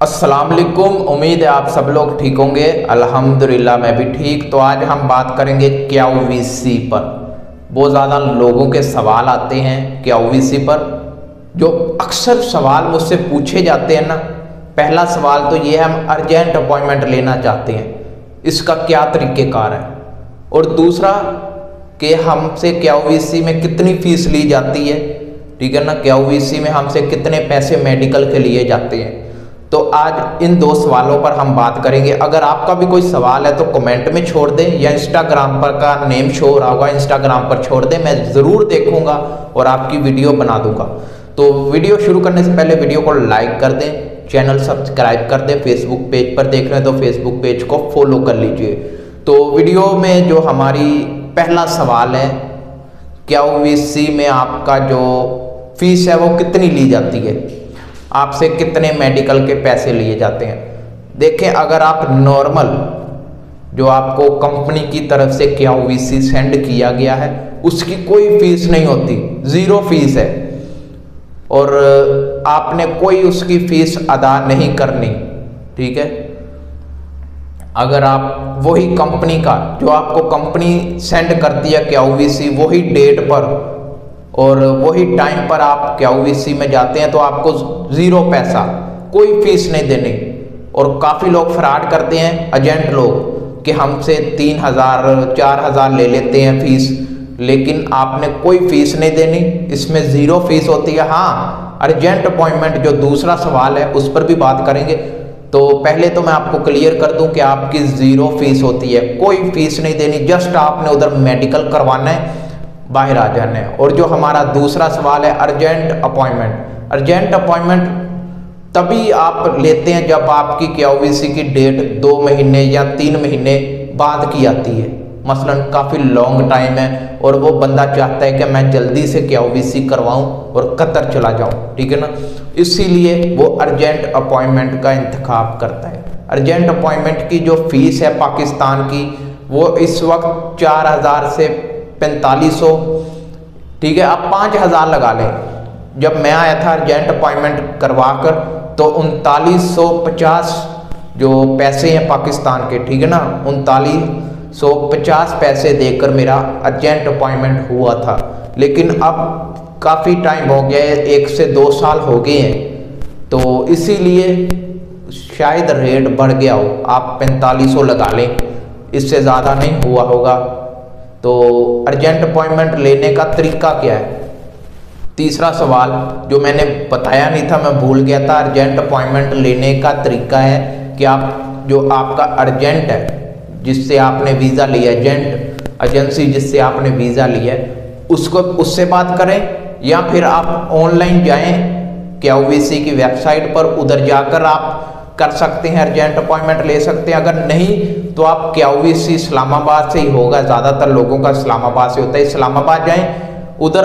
अस्सलाम वालेकुम। उम्मीद है आप सब लोग ठीक होंगे। अल्हम्दुलिल्लाह मैं भी ठीक। तो आज हम बात करेंगे KYC पर। बहुत ज़्यादा लोगों के सवाल आते हैं KYC पर, जो अक्सर सवाल मुझसे पूछे जाते हैं ना। पहला सवाल तो ये है, हम अर्जेंट अपॉइंटमेंट लेना चाहते हैं, इसका क्या तरीक़ेकार है। और दूसरा कि हमसे KYC में कितनी फ़ीस ली जाती है, ठीक है ना। KYC में हमसे कितने पैसे मेडिकल के लिए जाते हैं। तो आज इन दो सवालों पर हम बात करेंगे। अगर आपका भी कोई सवाल है तो कमेंट में छोड़ दें, या इंस्टाग्राम पर का नेम शो हो रहा होगा, इंस्टाग्राम पर छोड़ दें, मैं ज़रूर देखूंगा और आपकी वीडियो बना दूंगा। तो वीडियो शुरू करने से पहले वीडियो को लाइक कर दें, चैनल सब्सक्राइब कर दें। फेसबुक पेज पर देख रहे हैं तो फेसबुक पेज को फॉलो कर लीजिए। तो वीडियो में जो हमारी पहला सवाल है, KYC में आपका जो फीस है वो कितनी ली जाती है, आपसे कितने मेडिकल के पैसे लिए जाते हैं। देखें, अगर आप नॉर्मल जो आपको कंपनी की तरफ से KYC सेंड किया गया है उसकी कोई फीस नहीं होती, ज़ीरो फीस है, और आपने कोई उसकी फीस अदा नहीं करनी, ठीक है। अगर आप वही कंपनी का जो आपको कंपनी सेंड करती है KYC, वही डेट पर और वही टाइम पर आप KYC में जाते हैं तो आपको ज़ीरो पैसा, कोई फीस नहीं देनी। और काफ़ी लोग फ्रॉड करते हैं, एजेंट लोग, कि हमसे 3000 4000 ले लेते हैं फीस, लेकिन आपने कोई फीस नहीं देनी, इसमें ज़ीरो फीस होती है। हाँ, अर्जेंट अपॉइंटमेंट जो दूसरा सवाल है उस पर भी बात करेंगे। तो पहले तो मैं आपको क्लियर कर दूं कि आपकी ज़ीरो फीस होती है, कोई फीस नहीं देनी, जस्ट आपने उधर मेडिकल करवाना है, बाहर आ जाना है। और जो हमारा दूसरा सवाल है अर्जेंट अपॉइंटमेंट, अर्जेंट अपॉइंटमेंट तभी आप लेते हैं जब आपकी KYC की डेट 2 महीने या 3 महीने बाद की आती है। मसलन काफ़ी लॉन्ग टाइम है और वो बंदा चाहता है कि मैं जल्दी से KYC करवाऊं और कतर चला जाऊं, ठीक है ना। इसीलिए वो अर्जेंट अपॉइंटमेंट का इंतखाब करता है। अर्जेंट अपॉइंटमेंट की जो फीस है पाकिस्तान की, वो इस वक्त 4000 से 4500, ठीक है। आप 5000 लगा लें। जब मैं आया था अर्जेंट अपॉइंटमेंट करवा कर तो 3950 जो पैसे हैं पाकिस्तान के, ठीक है ना, 3950 पैसे देकर मेरा अर्जेंट अपॉइंटमेंट हुआ था। लेकिन अब काफ़ी टाइम हो गया है, 1 से 2 साल हो गए हैं, तो इसीलिए शायद रेट बढ़ गया हो। आप 4500 लगा लें, इससे ज़्यादा नहीं हुआ होगा। तो अर्जेंट अपॉइंटमेंट लेने का तरीका क्या है। तीसरा सवाल जो मैंने बताया नहीं था, मैं भूल गया था। अर्जेंट अपॉइंटमेंट लेने का तरीका है कि आप जो आपका अर्जेंट है, जिससे आपने वीज़ा लिया, एजेंसी जिससे आपने वीज़ा लिया है, उसको उससे बात करें, या फिर आप ऑनलाइन जाएं KYC की वेबसाइट पर, उधर जाकर आप कर सकते हैं, अर्जेंट अपॉइंटमेंट ले सकते हैं। अगर नहीं तो आप KYC इस्लामाबाद से ही होगा, ज़्यादातर लोगों का इस्लामाबाद से होता है। इस्लामाबाद जाएं, उधर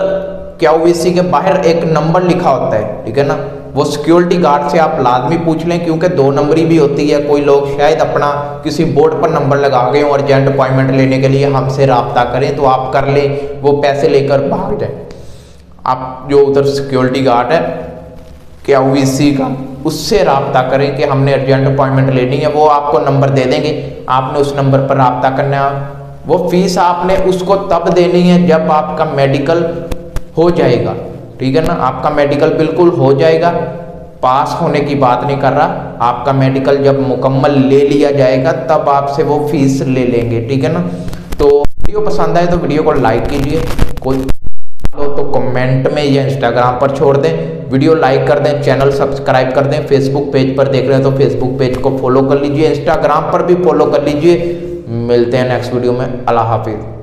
KYC के बाहर एक नंबर लिखा होता है, ठीक है ना, वो सिक्योरिटी गार्ड से आप लाजमी पूछ लें, क्योंकि 2 नंबरी भी होती है। कोई लोग शायद अपना किसी बोर्ड पर नंबर लगा गए हो अर्जेंट अपॉइंटमेंट लेने के लिए, हमसे रब्ता करें, तो आप कर लें, वो पैसे लेकर भाग जाए। आप जो उधर सिक्योरिटी गार्ड है KYC का, उससे रब्ता करें कि हमने अर्जेंट अपॉइंटमेंट लेनी है, वो आपको नंबर दे देंगे, आपने उस नंबर पर रब्ता करना है। वो फीस आपने उसको तब देनी है जब आपका मेडिकल हो जाएगा, ठीक है ना। आपका मेडिकल बिल्कुल हो जाएगा, पास होने की बात नहीं कर रहा, आपका मेडिकल जब मुकम्मल ले लिया जाएगा तब आपसे वो फीस ले लेंगे, ठीक है ना। तो वीडियो पसंद आए तो वीडियो को लाइक कीजिए, कोई तो कमेंट में या इंस्टाग्राम पर छोड़ दें, वीडियो लाइक कर दें, चैनल सब्सक्राइब कर दें। फेसबुक पेज पर देख रहे हैं तो फेसबुक पेज को फॉलो कर लीजिए, इंस्टाग्राम पर भी फॉलो कर लीजिए। मिलते हैं नेक्स्ट वीडियो में। अल्लाह हाफिज़।